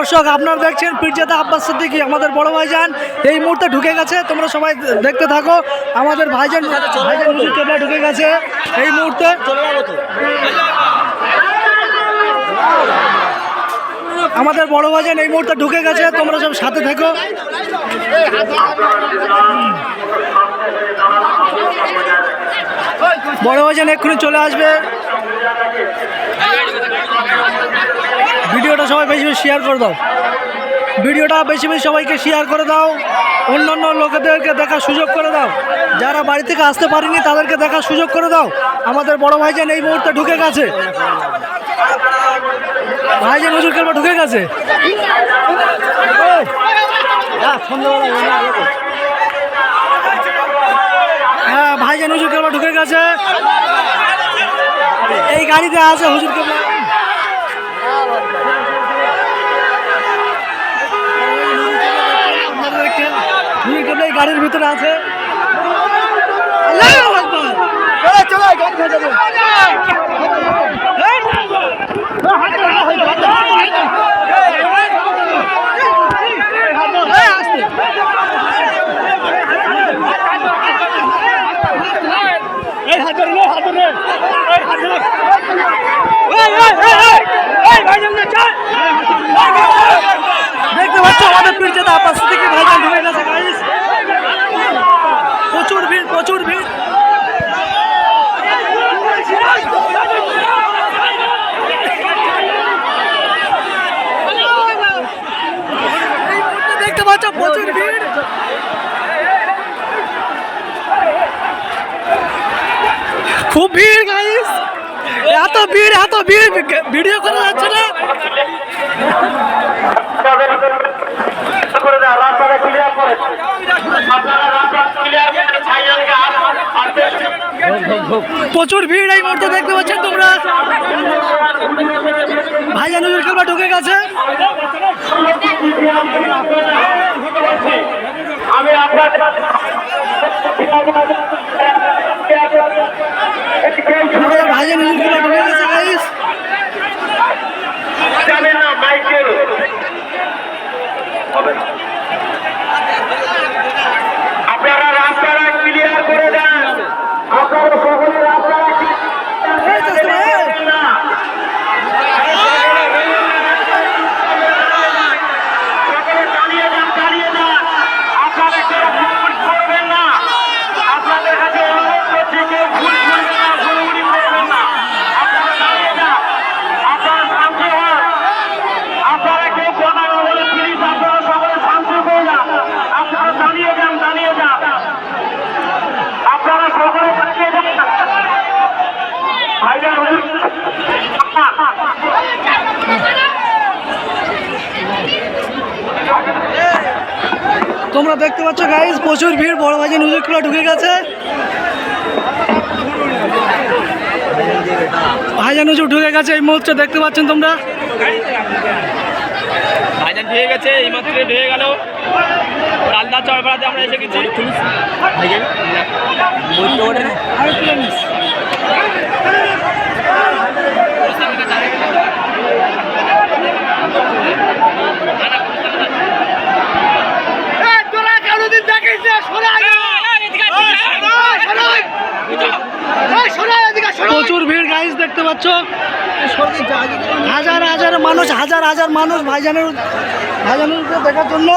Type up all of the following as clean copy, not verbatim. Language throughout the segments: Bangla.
দর্শক আপনারা দেখছেন পীরজাদা আব্বাস সিদ্দিকী আমাদের বড় ভাইজান এই মুহূর্তে ঢুকে গেছে। তোমরা সবাই দেখতে থাকো। আমাদের ভাইজান হুজুর কেবলা ঢুকে গেছে এই মুহূর্তে। আমাদের বড় ভাইজান এই মুহূর্তে ঢুকে গেছে, তোমরা সব সাথে থেকো। বড় ভাইজান এক্ষুনি চলে আসবে। ভিডিওটা সবাই বেশি বেশি শেয়ার করে দাও, ভিডিওটা বেশি বেশি সবাইকে শেয়ার করে দাও, অন্যান্য লোকেদেরকে দেখার সুযোগ করে দাও, যারা বাড়ি থেকে আসতে পারেনি তাদেরকে দেখার সুযোগ করে দাও। আমাদের বড় ভাইজান এই মুহূর্তে ঢুকে গেছে, ভাইজান হুজুর কেবলা ঢুকে গেছে। হ্যাঁ, ভাইজান হুজুর কেবলা ঢুকে গেছে, এই গাড়িতে আছে হুজুর কেবলা। এই গাড়ির ভিতরে আছে। দেখতে পাচ্ছ আমাদের পীরজাদা আব্বাস সিদ্দিকী ভাইজান ঢুকে গেছে গাইস। প্রচুর ভিড়, প্রচুর ভিড়। দেখতে পাচ্ছ প্রচুর ভিড়, খুব ভিড় গাইস। এত ভিড়, এত ভিড়, ভিডিও করা যাচ্ছে না। প্রচুর ভিড় এই মুহূর্তে দেখতে পাচ্ছেন তোমরা। ভাইজান হুজুর কেবলা ঢুকে গেছে। আমি আপনাদের ভাইজান হুজুর কেবলা ঢুকে গেছে গাইস। জানেন না মাইকেল হবে না। আপনারা রাস্তাটা ক্লিয়ার করে দেন, আপনারা সকলে রাস্তাটা তোমরা দেখতে পাচ্ছ গাইস প্রচুর ভিড়। বড় ভাইজান হুজুর কেবলা ঢুকে গেছে, ভাইজান হুজুর ঢুকে গেছে এই মুহূর্তে দেখতে পাচ্ছেন তোমরা। ভাইজান ঢুকে গেছে, এই মাত্র ঢুকে গেল। তালদা চরপাড়াতে আমরা এসে গেছি। প্রচুর ভিড় গাইস দেখতে পাচ্ছ, হাজার হাজার মানুষ, হাজার হাজার মানুষ ভাইজান হুজুরকে দেখার জন্য,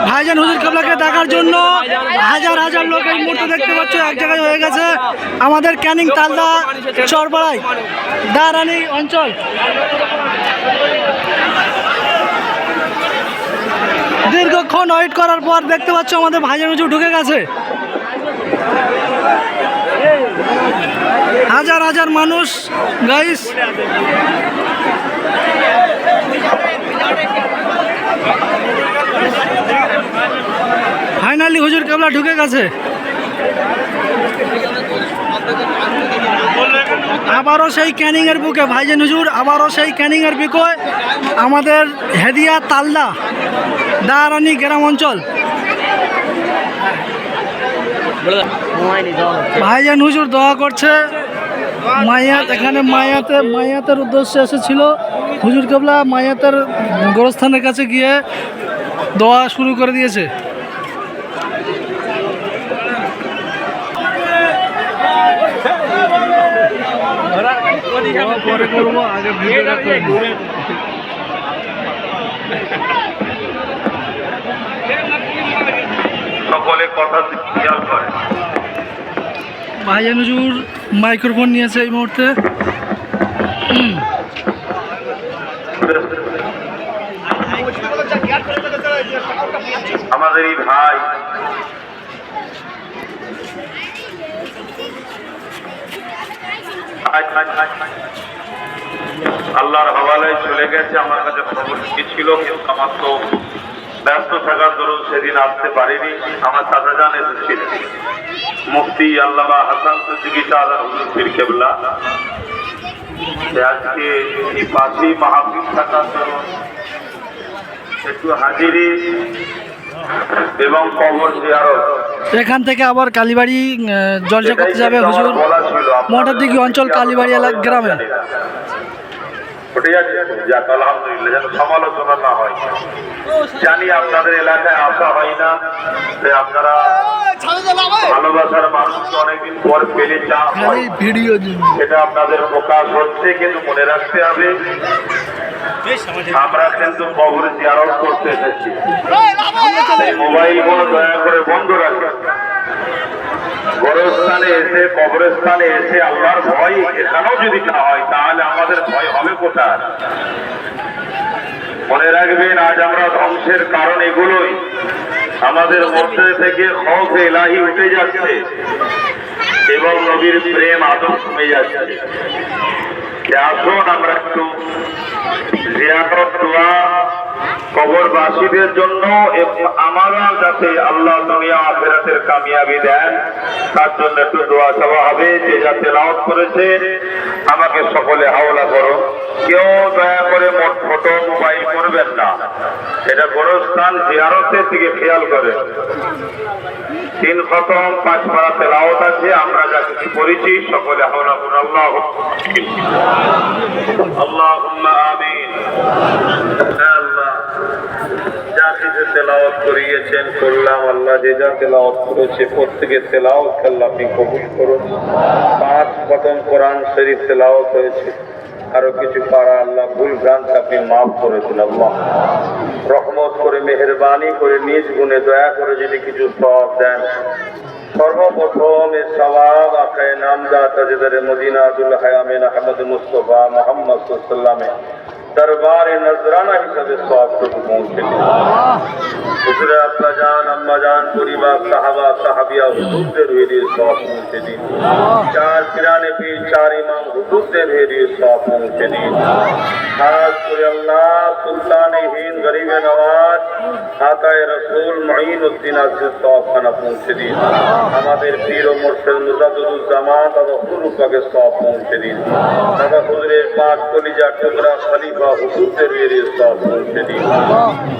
ভাইজান হুজুর কেবলাকে দেখার জন্য হাজার হাজার লোক এই মুহূর্তে দেখতে পাচ্ছ এক জায়গায় হয়ে গেছে। আমাদের ক্যানিং তালদা চরপাড়ায় দারানি অঞ্চল। দীর্ঘক্ষণ ওয়েট করার পর দেখতে পাচ্ছ আমাদের ভাইজান হুজুর ঢুকে গেছে। হাজার হাজার মানুষ গাইস। ফাইনালি হুজুর কেবলা ঢুকে গেছে। আবারও সেই ক্যানিং এর বুকে ভাইজান হুজুর, আবারও সেই ক্যানিং এর বুকে আমাদের হেদিয়া তালদা দারানি গ্রাম অঞ্চল। ভাইজান হুজুর দোয়া করছে। মায়াত এখানে মায়াতের উদ্দেশ্যে এসেছিল। হুজুর কেবলা মায়াতের গোরস্থানের কাছে গিয়ে দোয়া শুরু করে দিয়েছে। দোয়া পরে করবো, আগে ভিডিওটা করে নিই। সকলে কথা খেয়াল করে। ভাইজান হুজুর মাইক্রোফোন নিয়েছে এই মুহূর্তে। আমাদের এই ভাই আল্লাহর হওয়ালায় চলে গেছে। আমার কাছে খবর ছিল, কিন্তু আমার তো ব্যস্ত থাকার দরুন সেদিন আসতে পারিনি। আমার চাচাজান এসেছিলেন, মুফতি আল্লামা হাসান সিদ্দিকী চাচা হুজুর পীর কেবলা। আজকে এই পাশেই মাহফিল থাকার দরুন একটু হাজিরি এবং কবর জিয়ারত। এখান থেকে আবার কালীবাড়ি জলসা করতে যাবে হুজুর মোটাদিঘি অঞ্চল কালীবাড়ি গ্রামে। ওটাই আছে, যাক আলহামদুলিল্লাহ, যেন সমালোচনা না হয়। জানি আপনাদের এলাকায় আসা হয় না, যে আপনারা ভালোবাসার মানুষকে অনেকদিন পর পেলে চা হয়, ভিডিও সেটা আপনাদের প্রকাশ হচ্ছে। কিন্তু মনে রাখতে হবে, আমরা কিন্তু কবর জিয়ারত করতে এসেছি। মোবাইল গুলো দয়া করে বন্ধ রাখেন। গোরস্থানে এসে, কবরস্থানে এসে আল্লাহর ভয় এখানেও যদি না হয়, তাহলে আমাদের ভয় হবে কোথায়? মনে রাখবেন, আজ আমরা ধ্বংসের কারণ এগুলোই। আমাদের মধ্যে থেকে খৌফ ইলাহি উঠে যাচ্ছে এবং নবীর প্রেম আদব কমে যাচ্ছে। আসুন আমরা একটু জিয়ারত, দোয়া কবরবাসীদের জন্য আমরা যাতে আল্লাহ দুনিয়া আখিরাতের কামিয়াবি দেন, তার জন্য একটু দোয়া চাওয়া হবে। যে যা তেলাওয়াত করেছে আমাকে সকলে হাওলা করো। কেউ দয়া করে ফটো মোবাইল করবেন না, এটা গোরস্থান জিয়ারতের দিকে খেয়াল করে। 3 খতম 5 পারা তেলাওয়াত আছে, আমরা যা কিছু করেছি সকলে হাওলা করো। আল্লাহুম্মা আমিন। আল্লাহ যা কিছু তেলাওয়াত করিয়েছেন করলাম, আল্লাহ যে যা তেলাওয়াত করেছে প্রত্যেকের তেলাওয়াত আল্লাহ আপনি কবুল করুন। 5 খতম কোরআন শরীফ তেলাওয়াত হয়েছে, আরো কিছু পারা আল্লাহ ভুল ভ্রান্তি আপনি মাফ করে দিন। আল্লাহ রহমত করে মেহেরবানি করে নিজ গুণে দয়া করে যদি কিছু সওয়াব দেন। সর্বপ্রথম এ সওয়াব আকায়ে নামদার তাজদারে মদিনা আব্দুল হায়ামিন আহমদ মুস্তফা মুহাম্মদ সাল্লাল্লাহু আলাইহি দরবারে নজরানা হিসাবে সওয়াবটুকু পৌঁছে দিন। হুজুরে আব্বা জান, আম্মা জান, পরিবার, সাহাবা সাহাবিয়া হুজুরদের হয়ে সওয়াব পৌঁছে দিন। 4 পিরানে পীর, 4 ইমাম হুজুরদের হয়ে সওয়াব পৌঁছে দিন। খাস করে আল্লাহ সুলতানে হিন্দ, গরিবে নওয়াজ, আকায়ে রসুল মুঈনুদ্দিন আজকে সওয়াবখানা পৌঁছে দিন। আমাদের পীর ও মুর্শিদ মুজাদ্দিদুজ্জামান দাদা হুজুর পাকে সওয়াব পৌঁছে দিন। দাদা হুজুরের পাক কলিজা টুকরা খলিফা হুজুরদের হয়ে সওয়াব পৌঁছে দিন।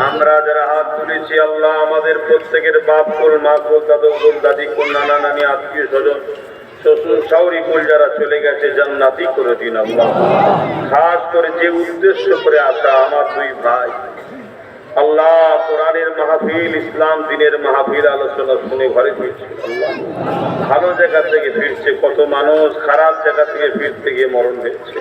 আমরা যারা হাত তুলেছি আল্লাহ আমাদের প্রত্যেকের বাপ কুল, মা কুল, দাদু কুল, দাদি কুল, নানা নানি, আত্মীয় স্বজন, শ্বশুর শাশুড়ি কুল যারা চলে গেছে জান্নাতি করে দিন আল্লাহ। খাস করে যে উদ্দেশ্য করে আসা আমার 2 ভাই আল্লাহ কোরআনের মাহফিল, ইসলাম দিনের মাহফিল আলোচনা শুনে ঘরে ফিরছে আল্লাহ, ভালো জায়গা থেকে ফিরছে। কত মানুষ খারাপ জায়গা থেকে ফিরতে গিয়ে মরণ হয়েছে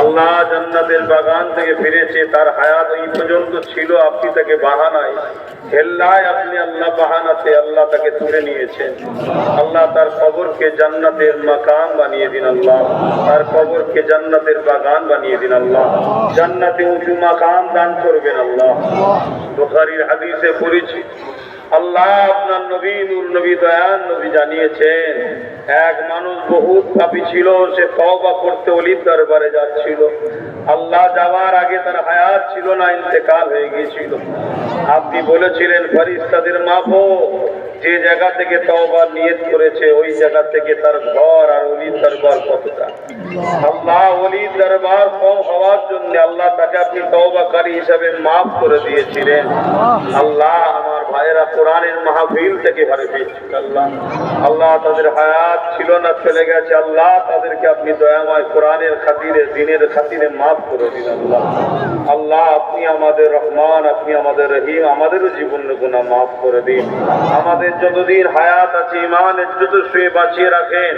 আল্লাহ। জান্নাতের বাগান থেকে ফিরেছে, তার হায়াত এই পর্যন্ত ছিল, আপনি তাকে বাহানায় হেল্লায় আপনি আল্লাহ বাহানাতে আল্লাহ তাকে তুলে নিয়েছেন আল্লাহ। তার কবরকে জান্নাতের মাকাম বানিয়ে দিন আল্লাহ, তার কবরকে জান্নাতের বাগান বানিয়ে দিন আল্লাহ। জান্নাতে উঁচু মাকাম দান করবেন আল্লাহ। বুখারীর হাদিসে পড়েছি আল্লাহ আপনার নবী নূর নবী দয়ান নবী জানিয়েছেন, এক মানুষ বহুত পাপী ছিল, সে তওবা করতে ওলির দরবারে যাচ্ছিল। আল্লাহ যাওয়ার আগে তার হায়াত ছিল না, ইন্তেকাল হয়ে গিয়েছিল। আপনি বলেছিলেন ফেরেশতাদের মাপো, যে জায়গা থেকে তওবার নিয়ত করেছে ওই জায়গা থেকে তার ঘর আর ওলির দরবার কতটা। আল্লাহ ওলির দরবার কম হওয়ার জন্য আল্লাহ তাকে আপনি তওবাকারী হিসাবে মাফ করে দিয়েছিলেন। আল্লাহ আমার ভাইয়েরা কোরআনের মাহফিল থেকে ঘরে ফিরছে আল্লাহ। আল্লাহ তাদের হায়াত ছিল না, চলে গেছে আল্লাহ, তাদেরকে আপনি দয়াময় কোরআনের খাতিরে দিনের খাতিরে মাফ করে দিন আল্লাহ। আল্লাহ আপনি আমাদের রহমান, আপনি আমাদের রহিম, আমাদেরও জীবনের গুনাহ মাফ করে দিন। আমাদের যতদিন হায়াত আছে ইমানের জুতো শুয়ে বাঁচিয়ে রাখেন।